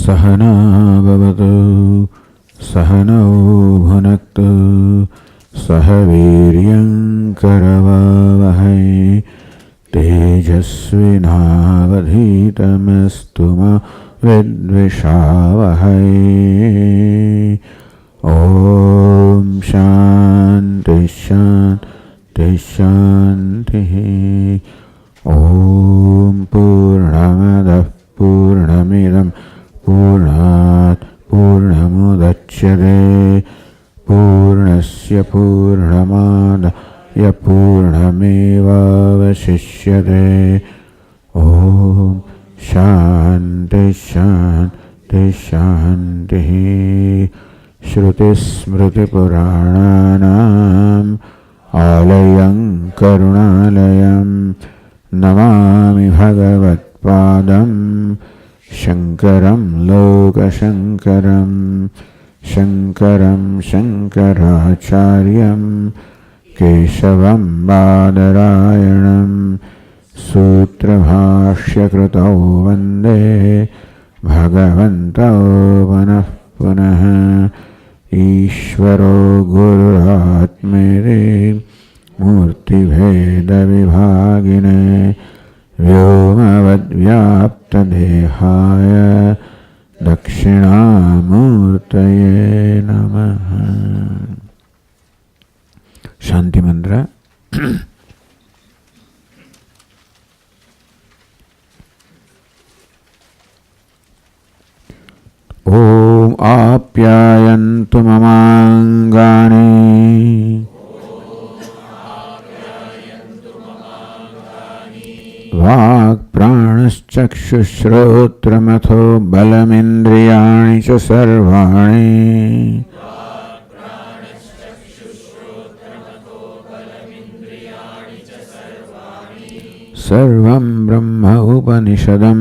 Sahana bhavatu Sahanau bhunaktu Sahaviryam karavavahai Tejasvinavadhitamastu ma vidvishavahai. Om Shanti Shanti Shanti. Om Purnamada Purnamidam Purnat Purnamudachyate Purnasya Purnamada Purnameva Vasishyate. Om Shanti Shanti Shanti. Shruti Smriti Purananam Alayam Karunalayam Namami Bhagavat Padam Shankaram Loka Shankaram Shankaram Shankaracharyam Keshavam Badarayanam Sutra Bhashya Krutau Vande Bhagavantau Panah Punaha Ishvaro Gururatmere Murti Bheda Vibhagine Vyomavad Vyapta Dehaya Dakshinamurtaye Namaha. Shanti Mantra. Om Apyayantu Mamangani Vak Pranaschakshushrotramatho Balamindriyani cha sarvani Sarvam Brahma Upanishadam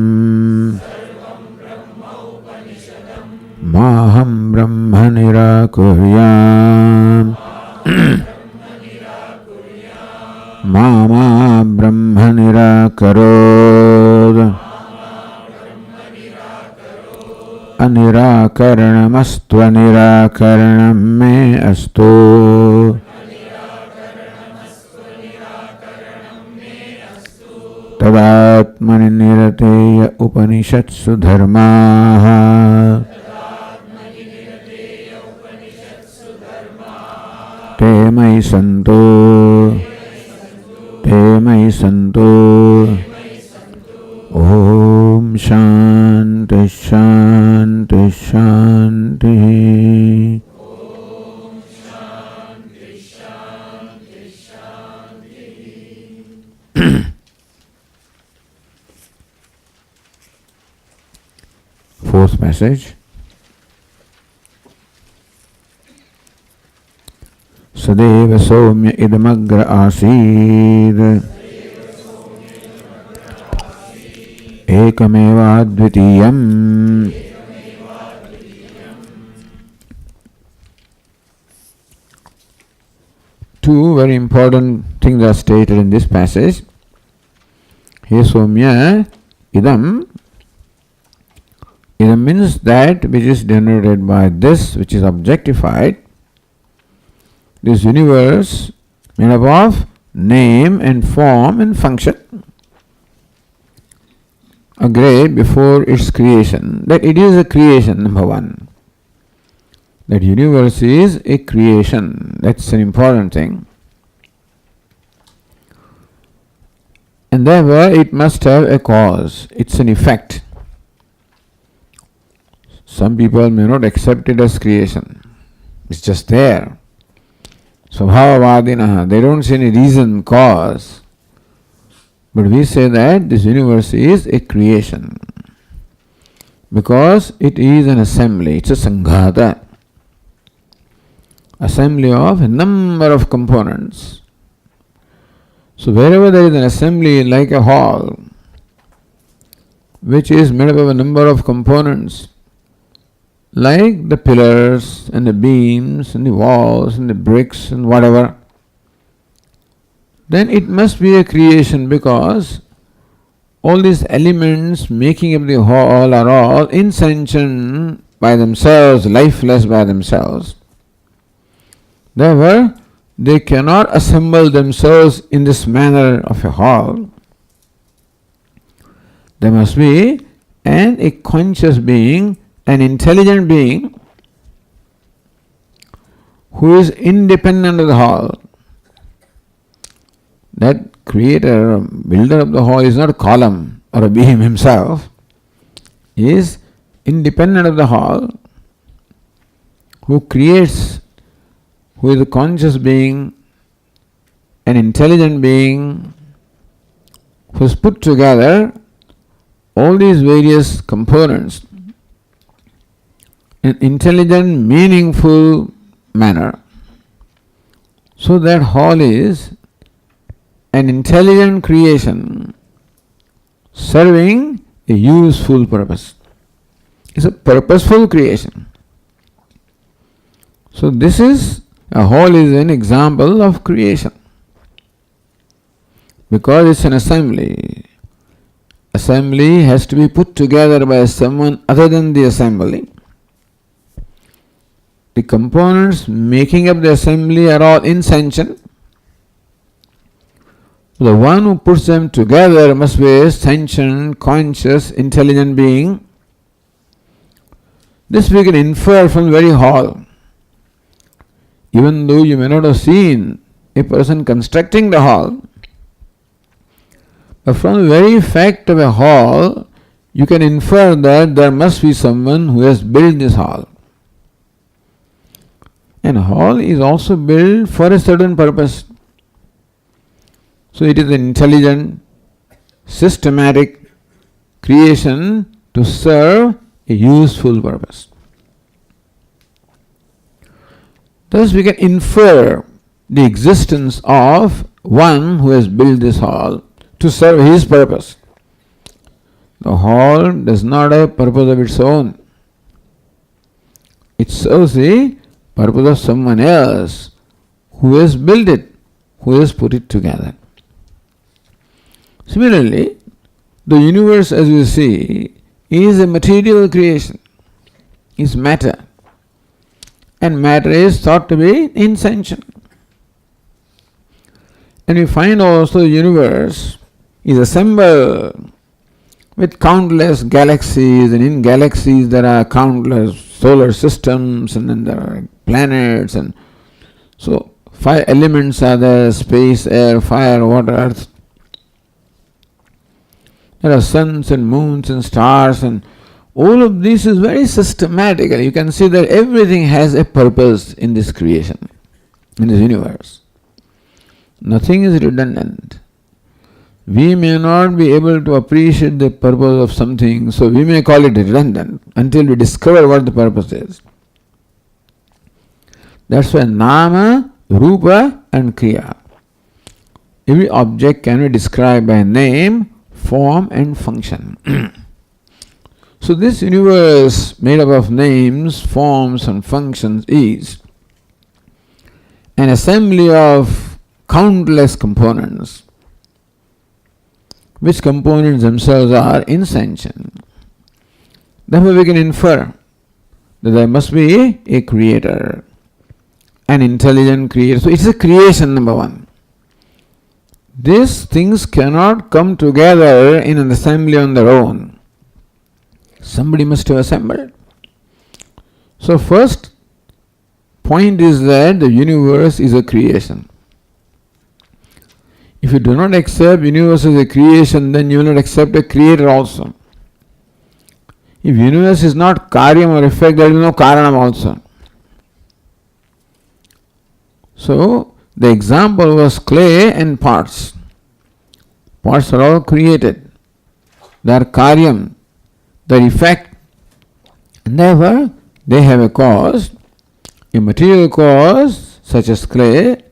Maham Brahma Nirakuryam Mama Brahma Nirakarod Anirakaranamastu Anirakaranam me astu Tadatmani Nirateya Upanishatsu Dharmaha Te mai santo Te mai santo. Om Shanti Shanti Shanti. Om Shanti Shanti Shanti. Fourth message. Sadeva Somya Idamagra Asid Ekameva Dvitiyam. Two very important things are stated in this passage. He Somya Idam. Idam means that which is denoted by this, which is objectified. This universe made up of name and form and function agreed before its creation that it is a creation, number one. That universe is a creation. That's an important thing. And therefore it must have a cause. It's an effect. Some people may not accept it as creation. It's just there. Svabhavavadinaha, they don't see any reason, cause. But we say that this universe is a creation. Because it is an assembly, it's a sanghata. Assembly of a number of components. So wherever there is an assembly like a hall, which is made up of a number of components, like the pillars and the beams and the walls and the bricks and whatever, then it must be a creation because all these elements making up the whole are all insentient by themselves, lifeless by themselves. Therefore, they cannot assemble themselves in this manner of a whole. There must be a conscious being, an intelligent being, who is independent of the whole. That creator, builder of the whole is not a column or a beam himself. He is independent of the whole, who creates, who is a conscious being, an intelligent being, who has put together all these various components in intelligent, meaningful manner. So that whole is an intelligent creation serving a useful purpose. It's a purposeful creation. So this is, a whole is an example of creation. Because it's an assembly. Assembly has to be put together by someone other than the assembly. The components making up the assembly are all insentient. The one who puts them together must be a sentient, conscious, intelligent being. This we can infer from the very whole. Even though you may not have seen a person constructing the hall, but from the very fact of a hall, you can infer that there must be someone who has built this hall. And hall is also built for a certain purpose. So it is an intelligent, systematic creation to serve a useful purpose. Thus we can infer the existence of one who has built this hall to serve his purpose. The hall does not have a purpose of its own. It serves the purpose of someone else who has built it, who has put it together. Similarly, the universe, as we see, is a material creation, is matter. And matter is thought to be insentient. And we find also the universe is assembled with countless galaxies, and in galaxies there are countless solar systems, and then there are planets, and so 5 elements are there: space, air, fire, water, earth. There are suns and moons and stars, and all of this is very systematic. You can see that everything has a purpose in this creation, in this universe. Nothing is redundant. We may not be able to appreciate the purpose of something, so we may call it redundant until we discover what the purpose is. That's why Nama, Rupa and Kriya. Every object can be described by name, form and function. So this universe made up of names, forms and functions is an assembly of countless components, which components themselves are insentient. Therefore we can infer that there must be a creator, an intelligent creator. So it's a creation, number one. These things cannot come together in an assembly on their own. Somebody must have assembled. So first point is that the universe is a creation. If you do not accept universe as a creation, then you will not accept a creator also. If universe is not karyam or effect, there is no karanam also. So the example was clay and parts. Parts are all created. They are karyam, their effect, and therefore they have a cause, a material cause such as clay,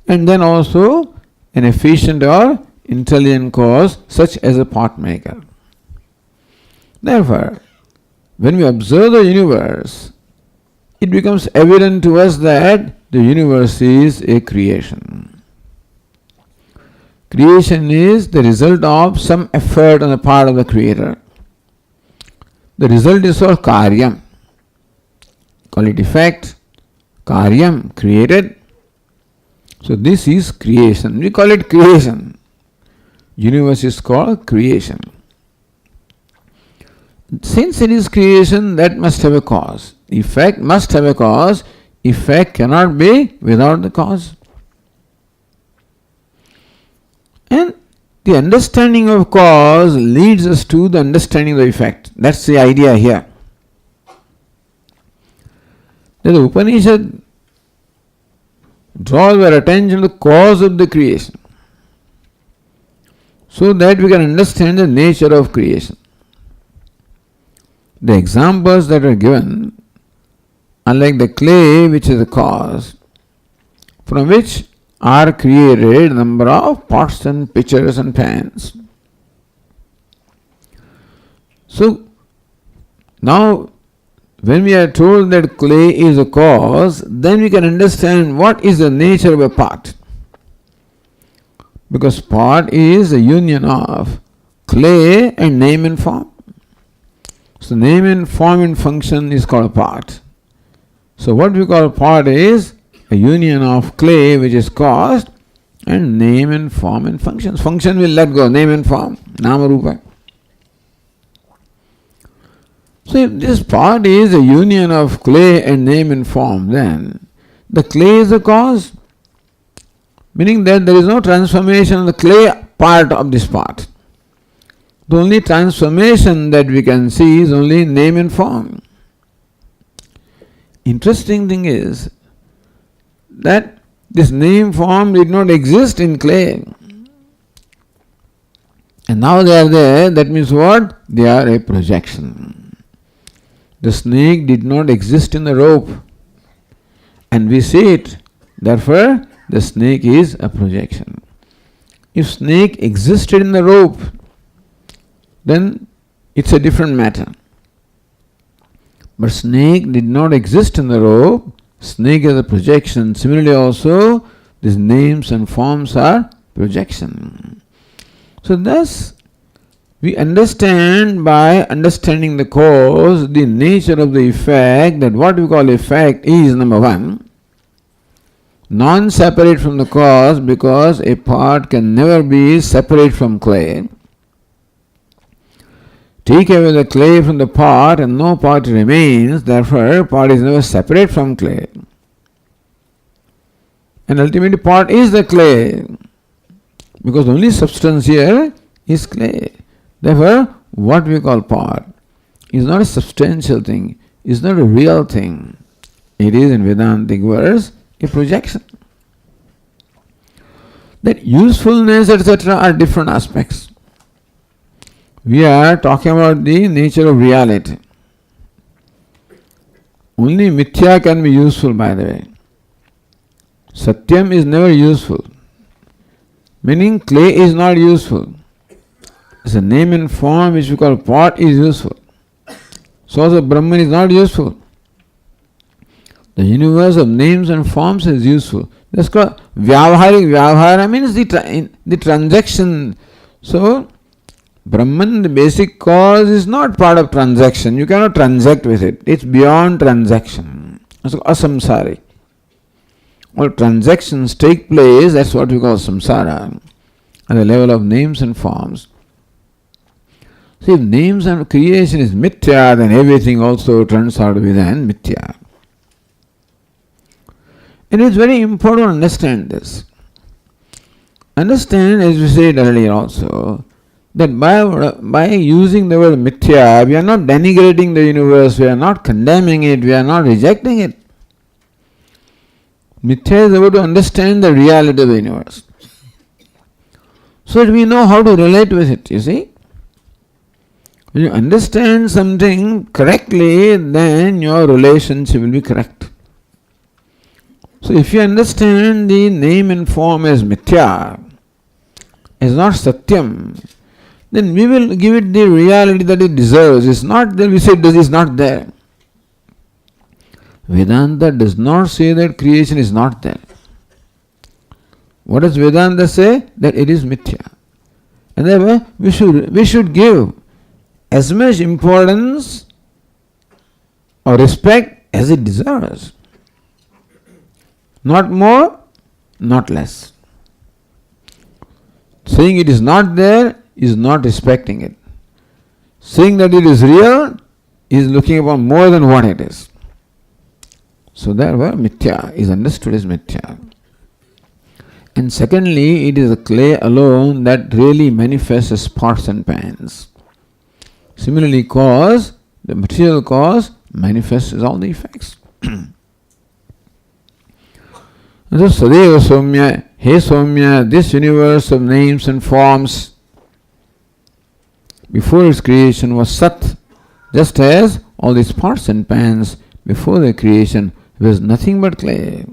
and then also an efficient or intelligent cause such as a pot maker. Therefore, when we observe the universe, it becomes evident to us that the universe is a creation. Creation is the result of some effort on the part of the Creator. The result is called karyam. Call it effect. Karyam, created. So this is creation. We call it creation. Universe is called creation. Since it is creation, that must have a cause. Effect must have a cause. Effect cannot be without the cause. And the understanding of cause leads us to the understanding of the effect. That's the idea here. The Upanishad draws our attention to the cause of the creation, so that we can understand the nature of creation. The examples that are given are like the clay, which is the cause, from which are created a number of pots and pitchers and pans. So now when we are told that clay is a cause, then we can understand what is the nature of a pot. Because pot is a union of clay and name and form. So name and form and function is called a pot. So what we call pot is a union of clay, which is caused, and name and form and functions. Function will let go, name and form, nama rupa. So if this pot is a union of clay and name and form, then the clay is the cause, meaning that there is no transformation of the clay part of this pot. The only transformation that we can see is only name and form. Interesting thing is that this name form did not exist in clay. And now they are there, that means what? They are a projection. The snake did not exist in the rope, and we see it. Therefore, the snake is a projection. If snake existed in the rope, then it's a different matter. But snake did not exist in the rope. Snake is a projection. Similarly also, these names and forms are projection. So thus, we understand by understanding the cause, the nature of the effect, that what we call effect is, number one, non-separate from the cause, because a part can never be separate from clay. Take away the clay from the pot and no pot remains, therefore pot is never separate from clay. And ultimately pot is the clay, because the only substance here is clay. Therefore, what we call pot is not a substantial thing, is not a real thing. It is, in Vedantic words, a projection. That usefulness, etc., are different aspects. We are talking about the nature of reality. Only mithya can be useful, by the way. Satyam is never useful. Meaning clay is not useful. It's a name and form which we call pot is useful. So also Brahman is not useful. The universe of names and forms is useful. That's called vyavaharik. Vyavahara means the transaction. So Brahman, the basic cause, is not part of transaction. You cannot transact with it. It's beyond transaction. It's asamsari. All transactions take place, that's what we call samsara, at the level of names and forms. So if names and creation is mithya, then everything also turns out to be then mithya. And it's very important to understand this. Understand, as we said earlier also, that by using the word mithya, we are not denigrating the universe, we are not condemning it, we are not rejecting it. Mithya is about to understand the reality of the universe, so that we know how to relate with it, you see. When you understand something correctly, then your relationship will be correct. So if you understand the name and form as mithya, as not satyam, then we will give it the reality that it deserves. It's not that we say it is not there. Vedanta does not say that creation is not there. What does Vedanta say? That it is mithya. And therefore, we should give as much importance or respect as it deserves. Not more, not less. Saying it is not there is not respecting it. Saying that it is real is looking upon more than what it is. So therefore, mithya is understood as mithya. And secondly, it is the clay alone that really manifests as pots and pans. Similarly, cause, the material cause, manifests as all the effects. So Sadeva Soumya, Hey Soumya, this universe of names and forms, before its creation was Sat, just as all these pots and pans before their creation was nothing but clay.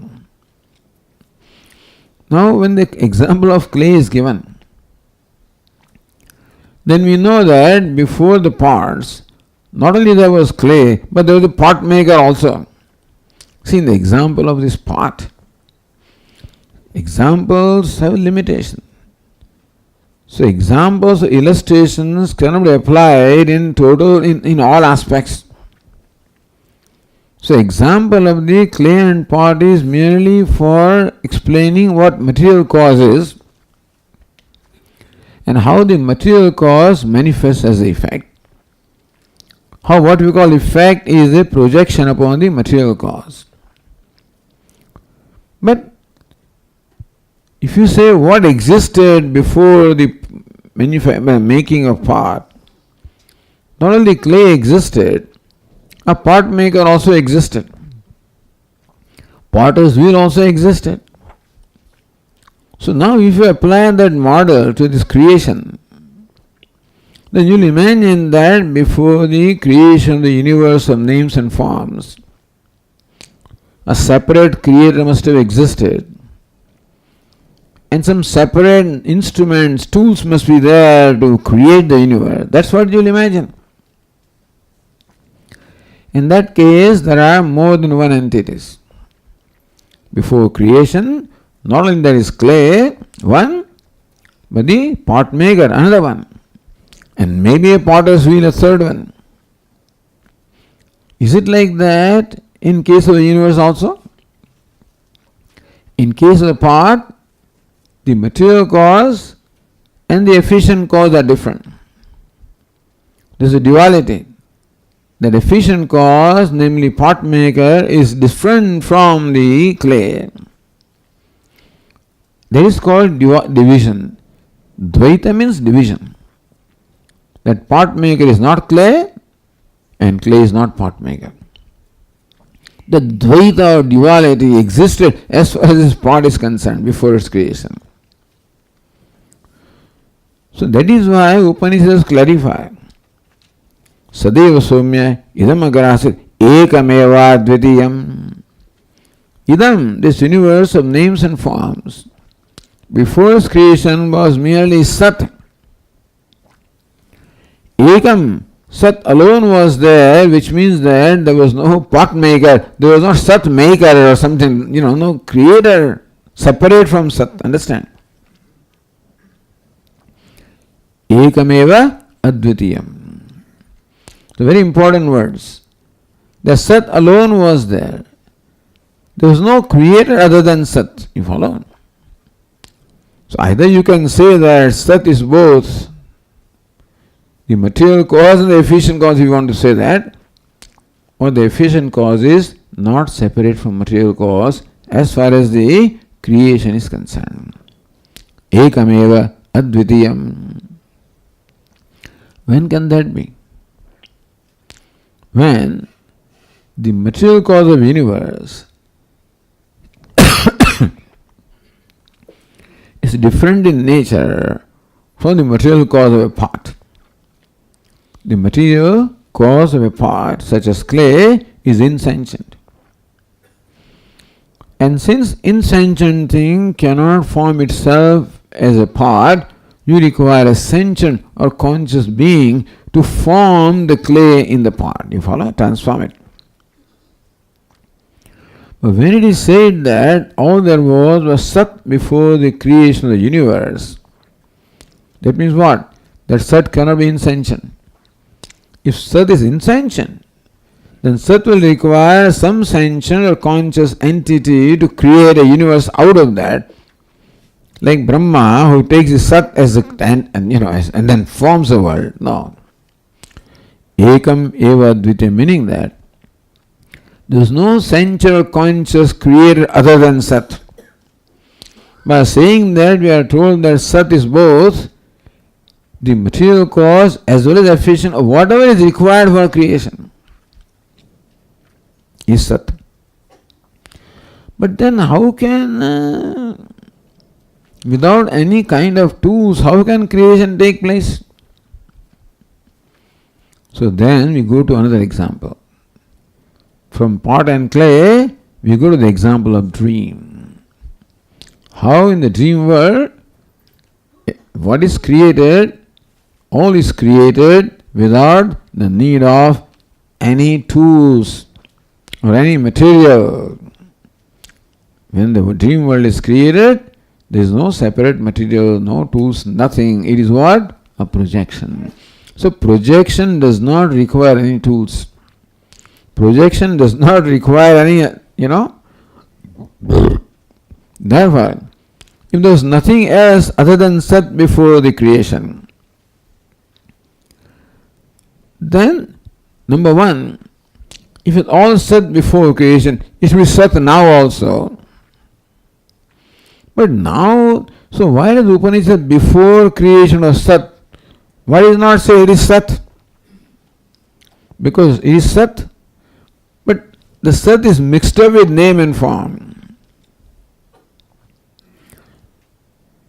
Now when the example of clay is given, then we know that before the pots, not only there was clay, but there was a pot maker also. See, in the example of this pot, examples have limitation. So examples, illustrations cannot be applied in total, in all aspects. So example of the clay and pot is merely for explaining what material cause is and how the material cause manifests as the effect. How what we call effect is a projection upon the material cause. But if you say what existed before the making of pot, not only clay existed, a pot maker also existed. Potter's wheel also existed. So now if you apply that model to this creation, then you'll imagine that before the creation of the universe of names and forms, a separate creator must have existed. And some separate instruments, tools must be there to create the universe. That's what you'll imagine. In that case, there are more than one entities. Before creation, not only there is clay, one, but the pot maker, another one. And maybe a potter's wheel, a third one. Is it like that in case of the universe also? In case of the pot, the material cause and the efficient cause are different. There is a duality. That efficient cause, namely pot maker, is different from the clay. That is called division. Dvaita means division. That pot maker is not clay and clay is not pot maker. The Dvaita or duality existed as far as this pot is concerned before its creation. So that is why Upanishads clarify. Sadeva Soumya idam agarasit ekameva dvitiyam. Idam, this universe of names and forms, before its creation was merely Sat. Ekam, Sat alone was there, which means that there was no pot maker, there was no Sat maker or something, no creator separate from Sat. Understand? Ekameva advitiyam. The very important words. The Sat alone was there. There was no creator other than Sat. You follow? So either you can say that Sat is both the material cause and the efficient cause, if you want to say that, or the efficient cause is not separate from material cause as far as the creation is concerned. Ekameva advitiyam. When can that be? When the material cause of universe is different in nature from the material cause of a pot. The material cause of a pot, such as clay, is insentient. And since insentient thing cannot form itself as a pot, you require a sentient or conscious being to form the clay in the pot. You follow? Transform it. But when it is said that all there was Sat before the creation of the universe, that means what? That Sat cannot be insentient. If Sat is insentient, then Sat will require some sentient or conscious entity to create a universe out of that. Like Brahma, who takes the Sat as and then forms the world. No. Ekam eva dvite, meaning that there is no sentient or conscious creator other than Sat. By saying that, we are told that Sat is both the material cause as well as efficient of whatever is required for creation. Is Sat. But then how can, without any kind of tools, how can creation take place? So then we go to another example. From pot and clay, we go to the example of dream. How in the dream world, what is created, all is created without the need of any tools or any material. When the dream world is created, there is no separate material, no tools, nothing. It is what? A projection. So projection does not require any tools. Projection does not require any, Therefore, if there was nothing else other than Sat before the creation, then, number one, if it all Sat before creation, it should be Sat now also. But now, so why does Upanishad before creation of Sat? Why does not say it is Sat? Because it is Sat, but the Sat is mixed up with name and form.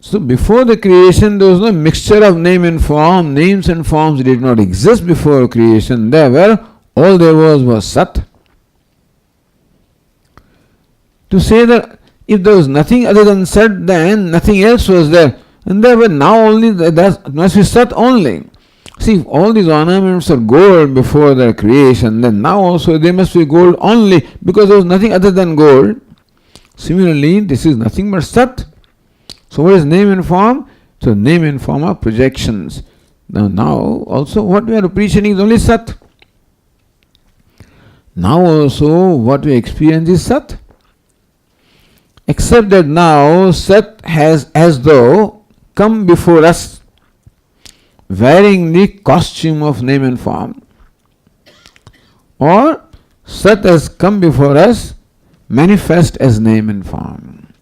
So before the creation, there was no mixture of name and form. Names and forms did not exist before creation. All there was Sat. To say that if there was nothing other than Sat, then nothing else was there. And therefore now only that must be Sat only. See, if all these ornaments are gold before their creation, then now also they must be gold only because there was nothing other than gold. Similarly, this is nothing but Sat. So what is name and form? So name and form are projections. Now also what we are appreciating is only Sat. Now also what we experience is Sat. Except that now Sat has as though come before us wearing the costume of name and form, or Sat has come before us manifest as name and form.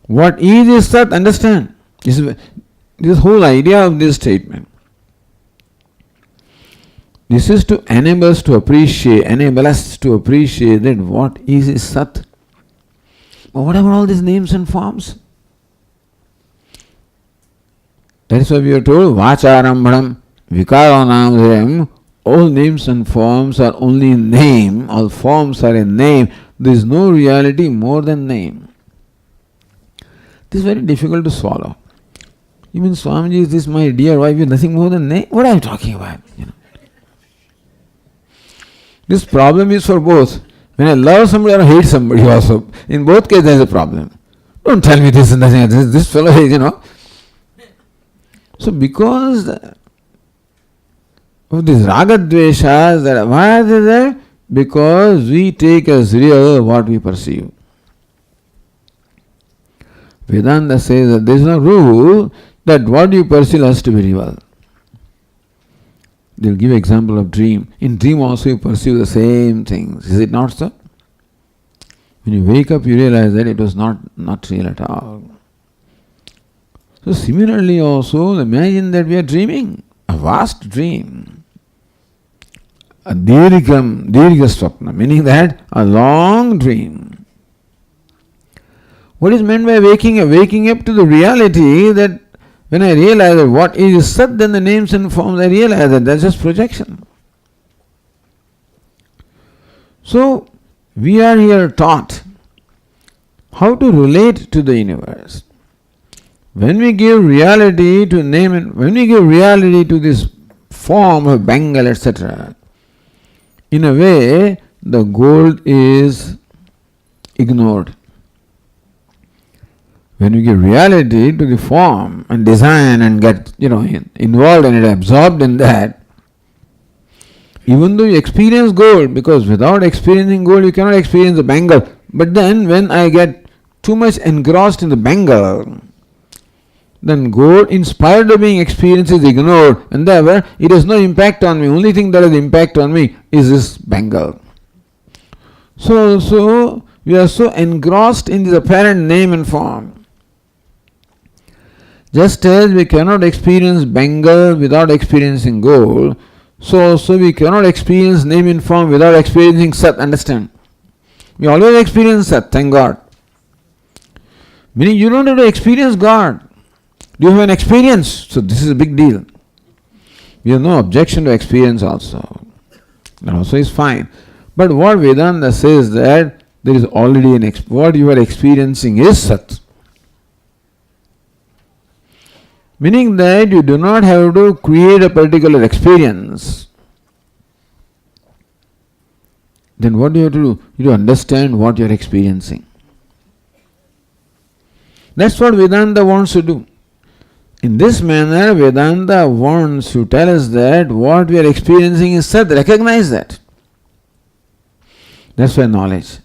What is this Sat? Understand? This whole idea of this statement. This is to enable us to appreciate that what is this Sat. But what about all these names and forms? That is why we are told, Vacharambhanam, Vikaranam, all names and forms are only name, all forms are a name. There is no reality more than name. This is very difficult to swallow. You mean, Swamiji, is this my dear wife, is nothing more than name? What are you talking about? This problem is for both. When I love somebody or I hate somebody also, in both cases there is a problem. Don't tell me this is nothing, this fellow is, So because of these ragadveshas, why are they there? Because we take as real what we perceive. Vedanta says that there is no rule that what you perceive has to be real. They'll give example of dream. In dream also you perceive the same things. Is it not so? When you wake up you realize that it was not real at all. So similarly also, imagine that we are dreaming, a vast dream. A dirgham swapna, meaning that a long dream. What is meant by waking up? Waking up to the reality that when I realize that what is Sat, then the names and forms, I realize that that's just projection. So we are here taught how to relate to the universe. When we give reality to name and when we give reality to this form of Bengal, etc., in a way, the gold is ignored. When you give reality to the form and design and get involved in it, absorbed in that, even though you experience gold, because without experiencing gold you cannot experience the bangle. But then when I get too much engrossed in the bangle, then gold, in spite of being experienced, is ignored, and therefore it has no impact on me. Only thing that has impact on me is this bangle. So we are so engrossed in this apparent name and form. Just as we cannot experience bangle without experiencing gold, so we cannot experience name and form without experiencing Sat. Understand? We always experience Sat, thank God. Meaning you don't have to experience God. You have an experience. So this is a big deal. We have no objection to experience also. That also is fine. But what Vedanta says that there is already what you are experiencing is Sat. Meaning that you do not have to create a particular experience. Then what do you have to do? You have to understand what you are experiencing. That's what Vedanta wants to do. In this manner, Vedanta wants to tell us that what we are experiencing is Sat. Recognize that. That's why knowledge.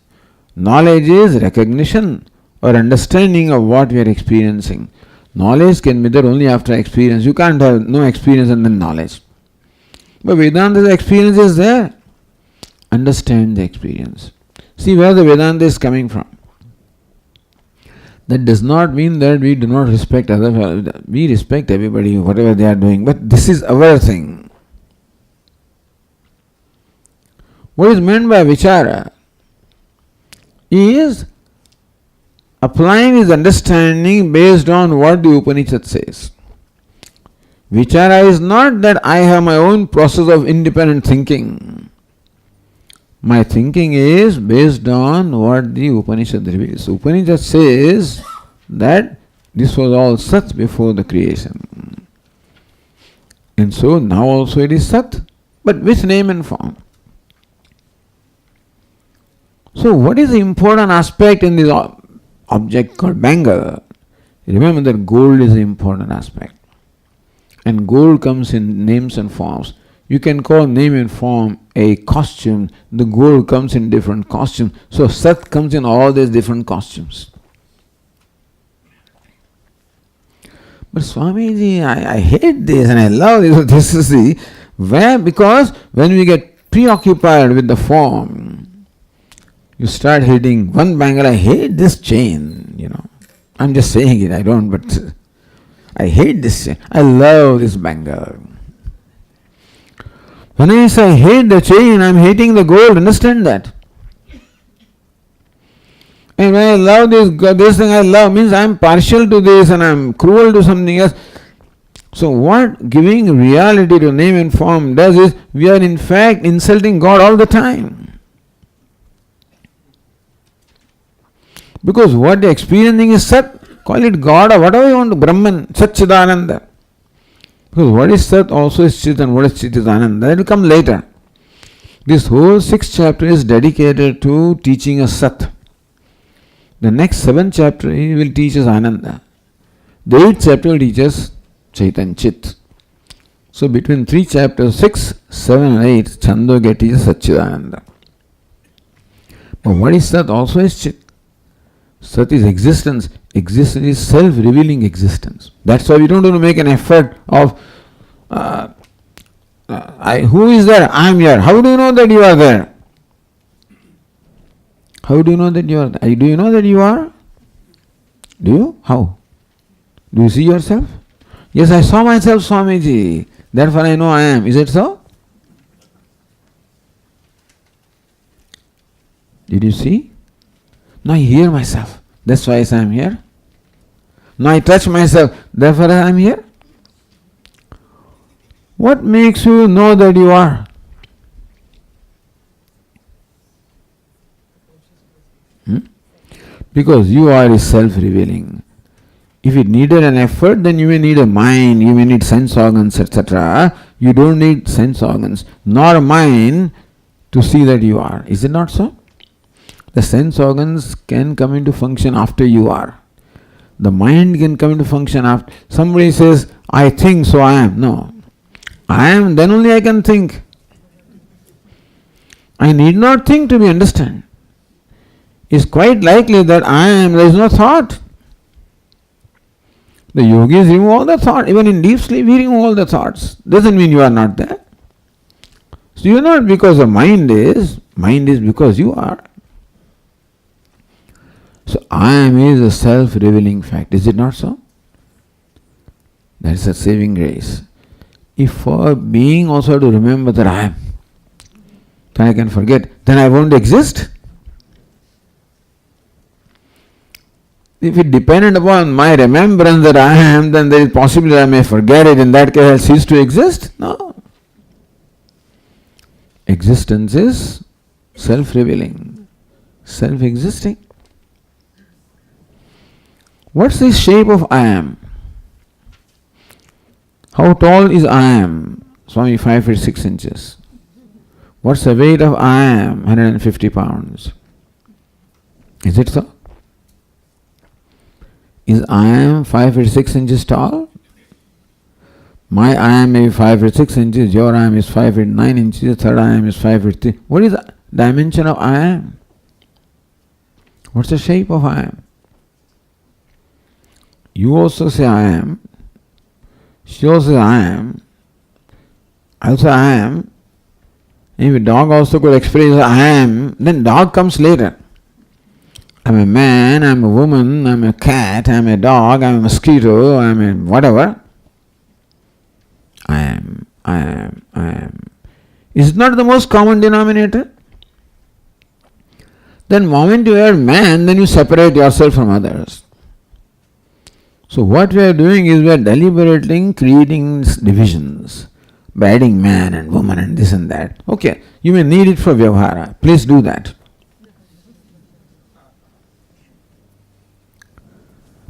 Knowledge is recognition or understanding of what we are experiencing. Knowledge can be there only after experience. You can't have no experience and then knowledge. But Vedanta's experience is there. Understand the experience. See where the Vedanta is coming from. That does not mean that we do not respect others. We respect everybody, whatever they are doing. But this is our thing. What is meant by vichara is applying his understanding based on what the Upanishad says. Vichara is not that I have my own process of independent thinking. My thinking is based on what the Upanishad reveals. Upanishad says that this was all Sat before the creation. And so now also it is Sat, but with name and form. So what is the important aspect in this object called bangle? Remember that gold is the important aspect. And gold comes in names and forms. You can call name and form a costume. The gold comes in different costumes. So Sat comes in all these different costumes. But Swamiji, I hate this and I love this. This is the where, because when we get preoccupied with the form, you start hitting one bangle. I hate this chain, I'm just saying it, I don't, but I hate this chain. I love this bangle. When I say I hate the chain, I'm hating the gold. Understand that? And when I love this thing I love means I'm partial to this and I'm cruel to something else. So what giving reality to name and form does is we are in fact insulting God all the time. Because what you're experiencing is Sat. Call it God or whatever you want to, Brahman, Satchidananda. Because what is Sat also is Chit and what is Chit is Ananda. That will come later. This whole 6th chapter is dedicated to teaching us Sat. The next 7th chapter he will teach us Ananda. The 8th chapter will teach us Chait and Chit. So between 3 chapters, 6, 7 and 8, Chandogya teaches Satchidananda. But what is Sat also is Chit. Sat is existence. Existence is self-revealing existence. That's why we don't want to make an effort of who is there? I am here. How do you know that you are there? How do you know that you are there? Do you know that you are? Do you? How? Do you see yourself? Yes, I saw myself, Swamiji. Therefore I know I am. Is it so? Did you see? Now I hear myself. That's why I am here. Now I touch myself. Therefore I am here. What makes you know that you are? Because you are is self-revealing. If it needed an effort, then you may need a mind, you may need sense organs, etc. You don't need sense organs, nor a mind to see that you are. Is it not so? The sense organs can come into function after you are. The mind can come into function after. Somebody says, I think, so I am. No. I am, then only I can think. I need not think to be understand. It's quite likely that I am, there is no thought. The yogis remove all the thought. Even in deep sleep, we remove all the thoughts. Doesn't mean you are not there. So you are not because the mind is because you are. So I am is a self-revealing fact. Is it not so? That is a saving grace. If for being also to remember that I am, then I can forget, then I won't exist. If it depended upon my remembrance that I am, then there is possibility I may forget it. In that case, I'll cease to exist. No. Existence is self-revealing, self-existing. What's the shape of I am? How tall is I am? Swami, 5 feet 6 inches. What's the weight of I am? 150 pounds. Is it so? Is I am 5 feet 6 inches tall? My I am may be 5 feet 6 inches, your I am is 5 feet 9 inches, third I am is 5 feet 3. What is the dimension of I am? What's the shape of I am? You also say I am. She also says I am. I also I am. If a dog also could express I am, then dog comes later. I'm a man, I'm a woman, I'm a cat, I'm a dog, I'm a mosquito, I'm a whatever. I am, I am, I am. Is it not the most common denominator? Then moment you are man, then you separate yourself from others. So what we are doing is we are deliberately creating divisions by adding man and woman and this and that. Okay, you may need it for vyavahara. Please do that.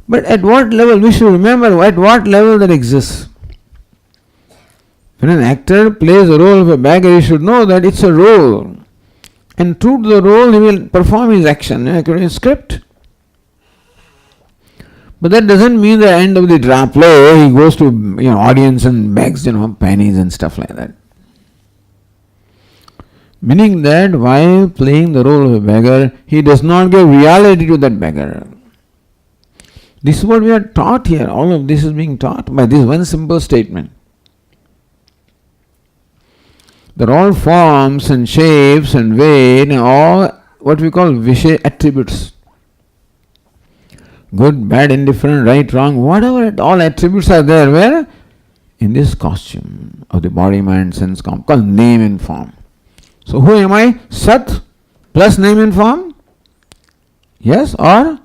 But at what level? We should remember at what level that exists. When an actor plays the role of a beggar, he should know that it's a role. And true to the role, he will perform his action according to script. But that doesn't mean the end of the play, he goes to audience and begs pennies and stuff like that. Meaning that while playing the role of a beggar, he does not give reality to that beggar. This is what we are taught here. All of this is being taught by this one simple statement. They're all forms and shapes and weight and all what we call vishay attributes. Good, bad, indifferent, right, wrong, whatever, all attributes are there. Where? In this costume of the body, mind, sense, called name and form. So who am I? Sat plus name and form? Yes, or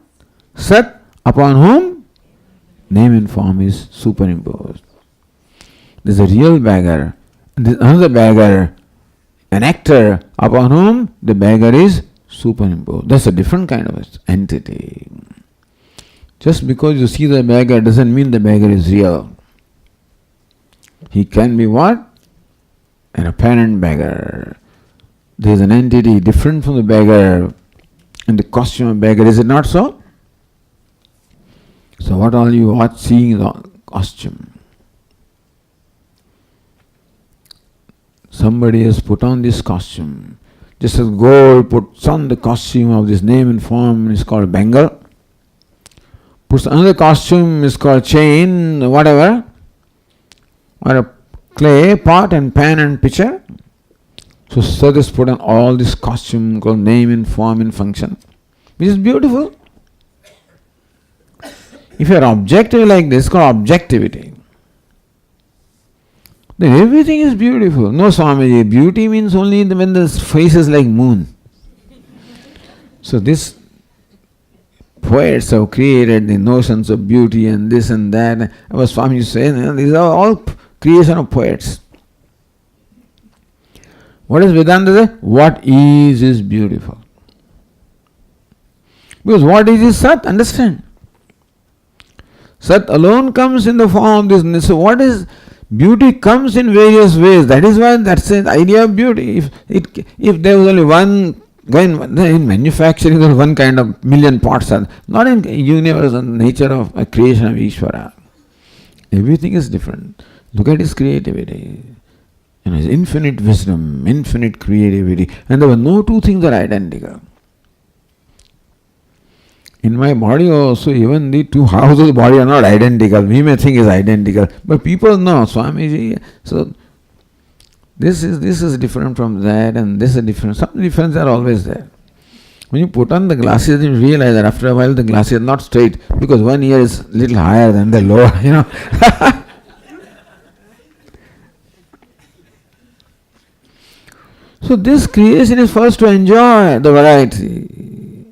Sat upon whom name and form is superimposed. There's a real beggar, and there's another beggar, an actor upon whom the beggar is superimposed. That's a different kind of entity. Just because you see the beggar doesn't mean the beggar is real. He can be what? An apparent beggar. There is an entity different from the beggar in the costume of beggar. Is it not so? So what all you are seeing is the costume. Somebody has put on this costume. Just as gold puts on the costume of this name and form is called bangle. Puts another costume is called chain, whatever, or a clay pot and pan and pitcher. So Sat is put on all this costume called name and form and function, which is beautiful. If you are objective like this, it's called objectivity. Then everything is beautiful. No, Swamiji, beauty means only when the face is like moon. So this poets have created the notions of beauty and this and that. Our Swami says these are all creation of poets. What does Vedanta say? What is beautiful. Because what is Sat? Understand. Sat alone comes in the form of this. So what is beauty comes in various ways. That is why that's the idea of beauty. If there was only one In manufacturing, there's one kind of million parts. Not in universe and nature of a creation of Ishvara. Everything is different. Look at his creativity. His infinite wisdom, infinite creativity. And there were no two things are identical. In my body also, even the two halves of the body are not identical. We may think is identical, but people know, Swamiji. So this is different from that, and this is different. Some differences are always there. When you put on the glasses, you realize that after a while the glasses are not straight because one ear is a little higher than the lower, So this creation is first to enjoy the variety.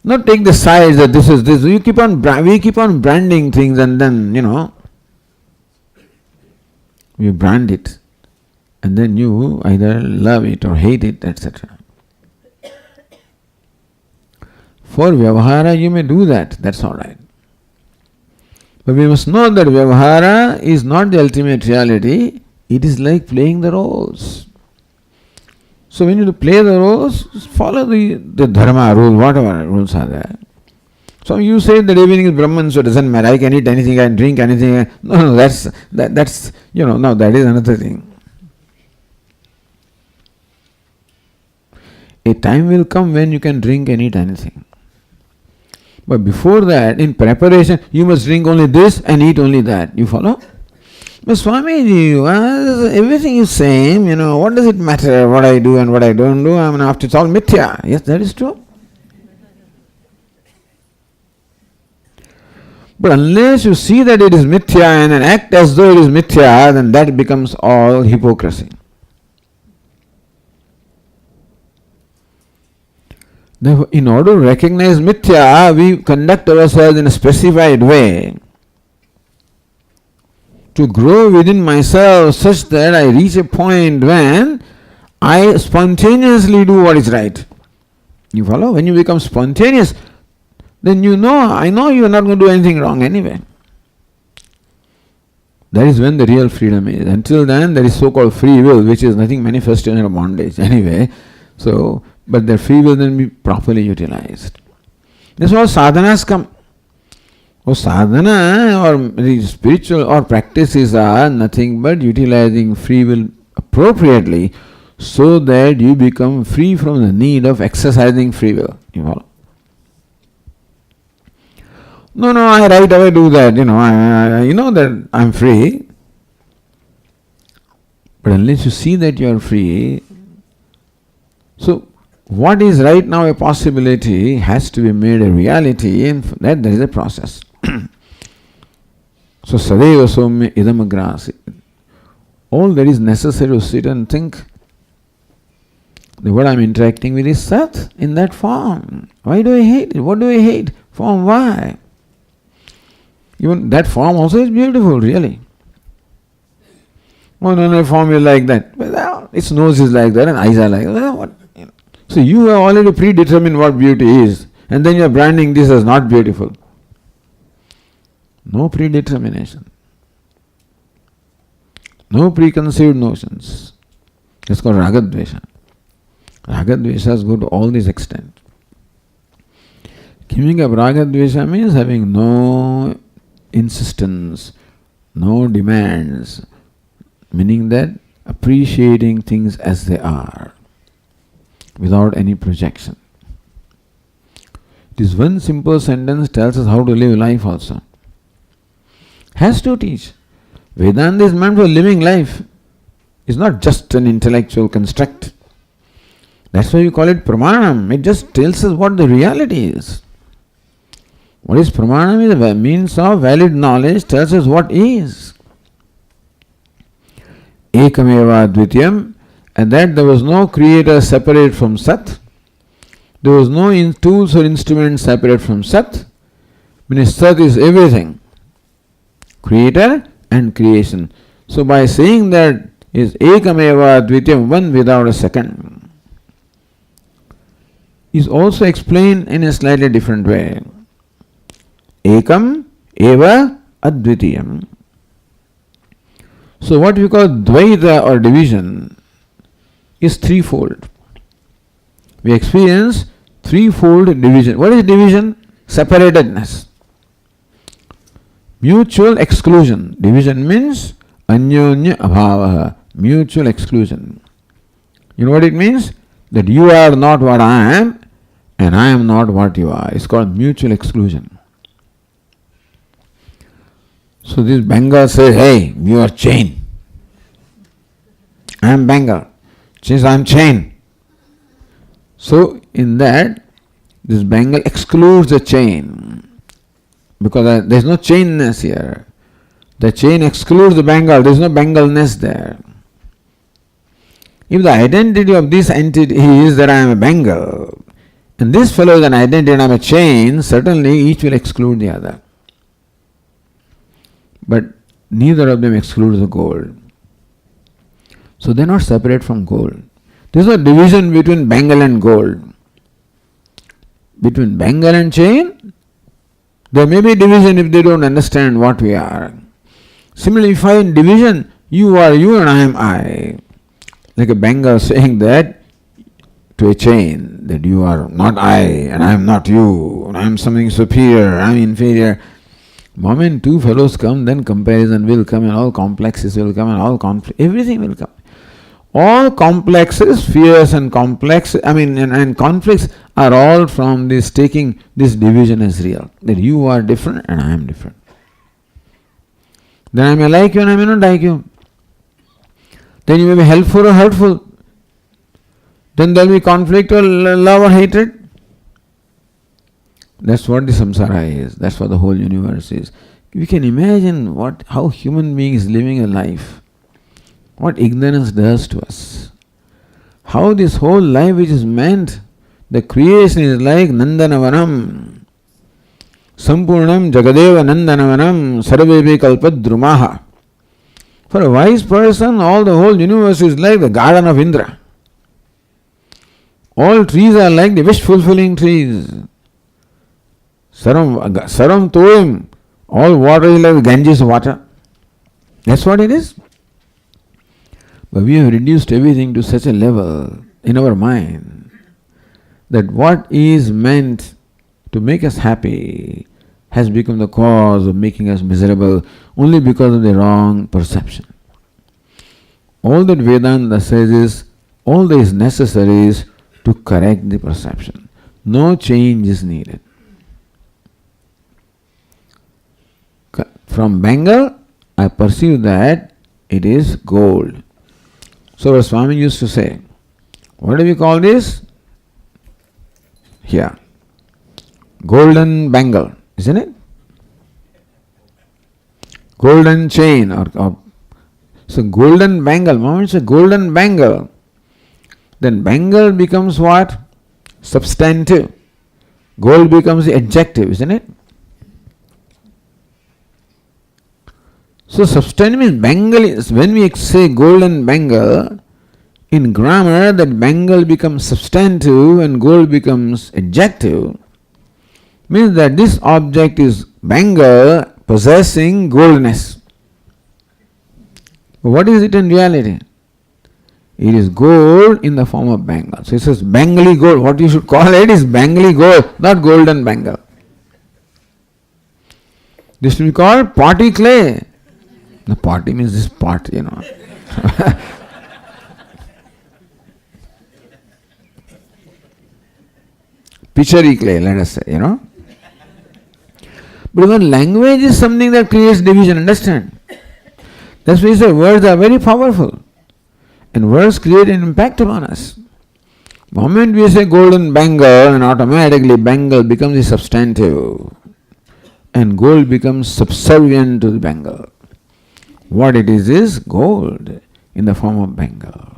Not take the sides that this is this. We keep on branding things, and then, we brand it. And then you either love it or hate it, etc. For Vyavahara, you may do that. That's alright. But we must know that Vyavahara is not the ultimate reality. It is like playing the roles. So when you play the roles, follow the dharma rule, whatever rules are there. So you say that everything is Brahman, so it doesn't matter. I can eat anything, I can drink anything. No, that's now that is another thing. A time will come when you can drink and eat anything. But before that, in preparation, you must drink only this and eat only that. You follow? But Swamiji, everything is same, what does it matter what I do and what I don't do? After it's all mithya. Yes, that is true. But unless you see that it is mithya and then act as though it is mithya, then that becomes all hypocrisy. Therefore, in order to recognize mithya, we conduct ourselves in a specified way to grow within myself such that I reach a point when I spontaneously do what is right. You follow? When you become spontaneous, then I know you are not going to do anything wrong anyway. That is when the real freedom is. Until then, there is so-called free will, which is nothing manifestation of bondage anyway. So, but the free will then be properly utilized. That's why sadhanas come. Sadhana or the spiritual or practices are nothing but utilizing free will appropriately so that you become free from the need of exercising free will. You follow? No, I right away do that. I know that I'm free. But unless you see that you are free, so what is right now a possibility has to be made a reality, and for that there is a process. So sadeva somya idam agrasi. All that is necessary to sit and think that what I am interacting with is Sat in that form. Why do I hate it? What do I hate? Form, why? Even that form also is beautiful, really. No, form is like that. Well, its nose is like that and eyes are like that. Well, so you have already predetermined what beauty is, and then you are branding this as not beautiful. No predetermination. No preconceived notions. It's called ragadvesha. Ragadveshas go to all this extent. Giving up ragadvesha means having no insistence, no demands, meaning that appreciating things as they are, without any projection. This one simple sentence tells us how to live life also. Has to teach. Vedanta is meant for living life. It's not just an intellectual construct. That's why you call it pramanam. It just tells us what the reality is. What is pramanam? Is a means of valid knowledge, tells us what is. Ekameva advityam, and that there was no creator separate from Sat. There was no tools or instruments separate from Sat. Meaning Sat is everything. Creator and creation. So by saying that is ekameva advityam, one without a second, is also explained in a slightly different way. Ekam eva advityam. So what we call dvaita or division is threefold. we experience threefold division. What is division? Separatedness. Mutual exclusion. Division means anyonya abhava, mutual exclusion. You know what it means? That you are not what I am and I am not what you are. It's called mutual exclusion. So this Bengal says, hey, you are chain. I am Bengal. Since I am chain. So in that, this Bengal excludes the chain. Because there is no chainness here. The chain excludes the Bengal. There is no Bengalness there. If the identity of this entity is that I am a Bengal, and this fellow is an identity and I am a chain, certainly each will exclude the other. But neither of them excludes the gold. So they are not separate from gold. There is no division between Bengal and gold. Between Bengal and chain, there may be division if they don't understand what we are. Similarly, if I find division, you are you and I am I. Like a Bengal saying that to a chain, that you are not I and I am not you, and I am something superior, I am inferior. Moment two fellows come, then comparison will come and all complexes will come and all conflict, everything will come. All complexes, fears and and conflicts are all from this taking this division as real. That you are different and I am different. Then I may like you and I may not like you. Then you may be helpful or hurtful. Then there will be conflict or love or hatred. That's what the samsara is. That's what the whole universe is. We can imagine how human beings living a life. What ignorance does to us. How this whole life which is meant, the creation is like Nandanavanam. Sampurnam Jagadeva Nandanavanam Sarvevi Kalpadrumaha. For a wise person, all the whole universe is like the garden of Indra. All trees are like the wish-fulfilling trees. Saram Toim, all water is like Ganges water. That's what it is. But we have reduced everything to such a level in our mind that what is meant to make us happy has become the cause of making us miserable only because of the wrong perception. All that Vedanta says is, all that is necessary is to correct the perception. No change is needed. From Bengal, I perceive that it is gold. So our Swami used to say, what do we call this? Here, golden bangle, isn't it? Golden chain so golden bangle, moment it's a golden bangle, then bangle becomes what? Substantive. Gold becomes the adjective, isn't it? So substantive means bangle is, when we say golden bangle, in grammar that bangle becomes substantive and gold becomes adjective, means that this object is bangle possessing goldness. What is it in reality? It is gold in the form of bangle. So it says bangly gold. What you should call it is bangly gold, not golden bangle. This will be called potty clay. The potty means this pot, Pitchery clay, let us say, But when language is something that creates division, understand? That's why we say words are very powerful. And words create an impact upon us. The moment we say golden bangle, and automatically bangle becomes a substantive. And gold becomes subservient to the bangle. What it is gold in the form of bangle.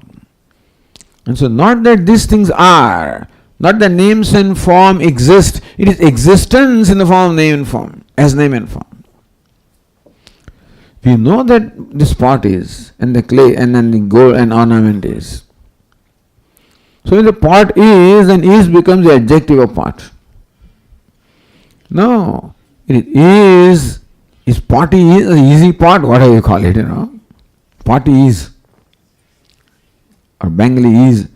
And so not that these things are, not that names and form exist, it is existence in the form of name and form, as name and form. We know that this pot is, and the clay, and then the gold and ornament is. So if the pot is, then is becomes the adjective of pot. No, it is potty is an easy pot, whatever you call it, Potty is, or bangly is.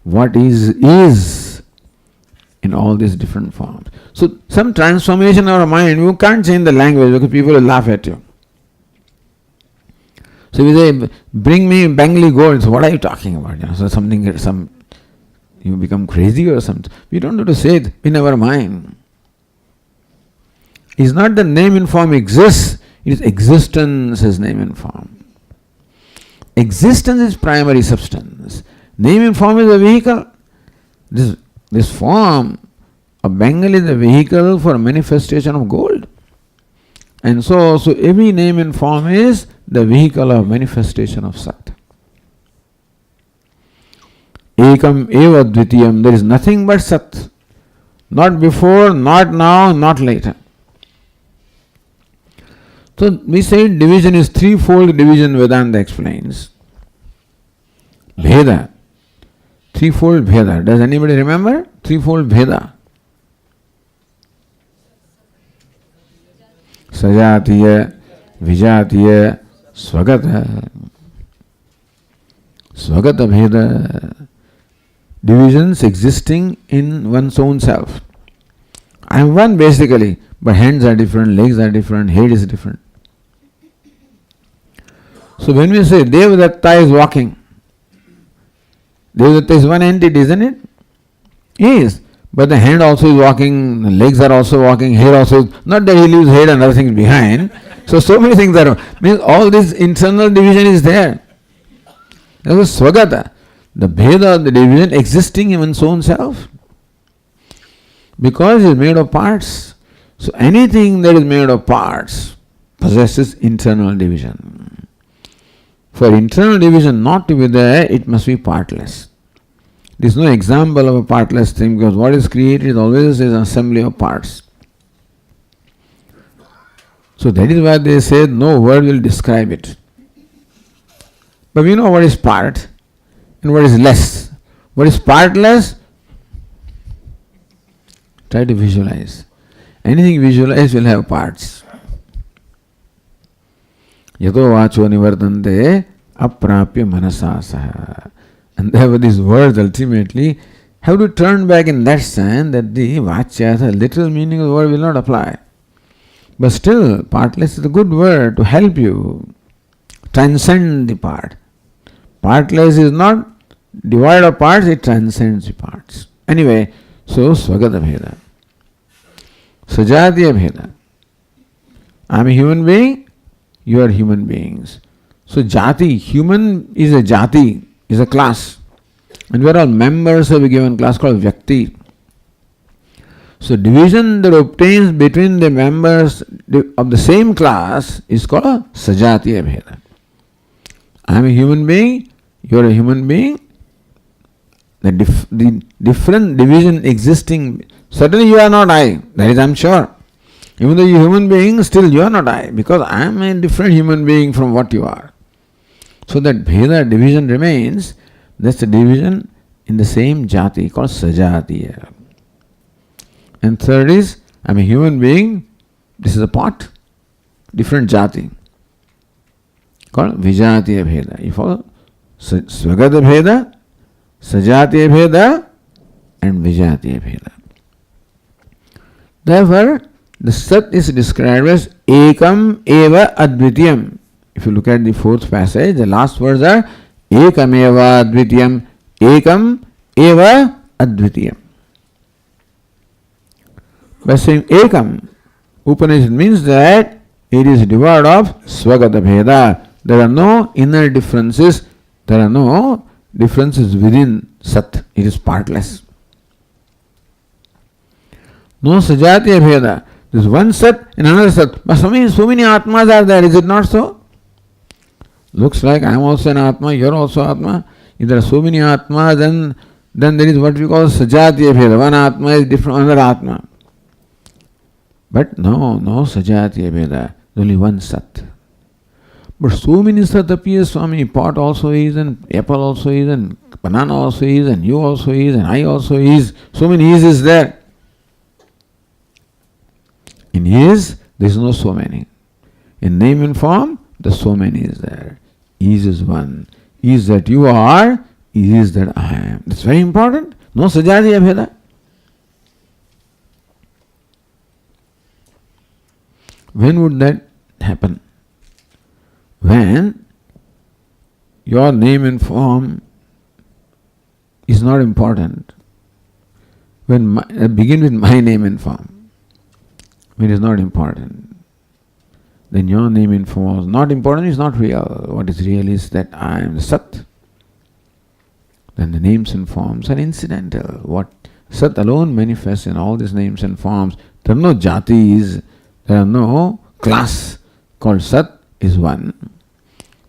what is in all these different forms. So some transformation of our mind, you can't change the language because people will laugh at you. So if you say, bring me Bengali gold, so what are you talking about? So you become crazy or something. We don't have to say it in our mind. It's not the name and form exists, it is existence is name and form. Existence is primary substance. Name and form is a vehicle. This form of Bengal is a vehicle for manifestation of gold. And so every name and form is the vehicle of manifestation of Sat. Ekam eva dvitiyam, there is nothing but Sat. Not before, not now, not later. So we say division is threefold division. Vedanta explains. Bheda. Threefold Bheda. Does anybody remember? Threefold Bheda. Sajatiya, Vijatiya, Swagata. Swagata Bheda. Divisions existing in one's own self. I am one basically, but hands are different, legs are different, head is different. So when we say Devadatta is walking, Devadatta is one entity, isn't it? Yes. But the hand also is walking, the legs are also walking, hair also is, not that he leaves head and other things behind. So many things are, means all this internal division is there. That was Swagata, the Bheda of the division existing in one's own self. Because it is made of parts. So anything that is made of parts possesses internal division. For internal division not to be there, it must be partless. There is no example of a partless thing because what is created is always an assembly of parts. So that is why they say no word will describe it. But we know what is part and what is less. What is partless? Try to visualize. Anything visualized will have parts. Yato vacho nivardante aprapya manasasaha. And therefore these words ultimately have to turn back in that sense that the vachya, the literal meaning of the word will not apply. But still, partless is a good word to help you transcend the part. Partless is not devoid of parts, it transcends the parts. Anyway, so Swagata Bheda. Sajatiya Bheda. I am a human being, you are human beings. So Jati, human is a Jati, is a class. And we are all members of a given class called Vyakti. So division that obtains between the members of the same class is called Sajatiya Bheda. I am a human being, you are a human being. The different division existing, certainly you are not I, that is I am sure. Even though you are a human being, still you are not I, because I am a different human being from what you are. So that Bheda division remains, that's the division in the same jati called Sajatiya. And third is, I am a human being, this is a pot, different jati, called Vijatiya Bheda. You follow? Swagata Bheda, Sajatiya Bheda and Vijatiya Bheda. Therefore, the Sat is described as Ekam Eva Advitiyam. If you look at the fourth passage, the last words are Ekam Eva Advitiyam, Ekam Eva Advitiyam. By saying Ekam, Upanishad means that it is devoid of Swagata Bheda. There are no inner differences, there are no differences within Sat. It is partless. No Sajatiya Bheda. There is one Sat and another Sat. But so many Atmas are there, is it not so? Looks like I am also an Atma, you are also Atma. If there are so many Atmas, then there is what we call Sajatiya Bheda. One Atma is different from another Atma. But no Sajatiya Bheda. There is only one Sat. But so many Sat appear, Swami. Pot also is, and apple also is, and banana also is, and you also is, and I also is. So many is there. In is, there is no so many. In name and form, the so many is there. Is one. Is that you are, is that I am. That's very important. No sajatiya bheda. When would that happen? When your name and form is not important. When begin with my name and form. When it is not important. Then your name and form is not important, is not real. What is real is that I am the Sat. Then the names and forms are incidental. What Sat alone manifests in all these names and forms. There are no jatis, there are no class called Sat is one.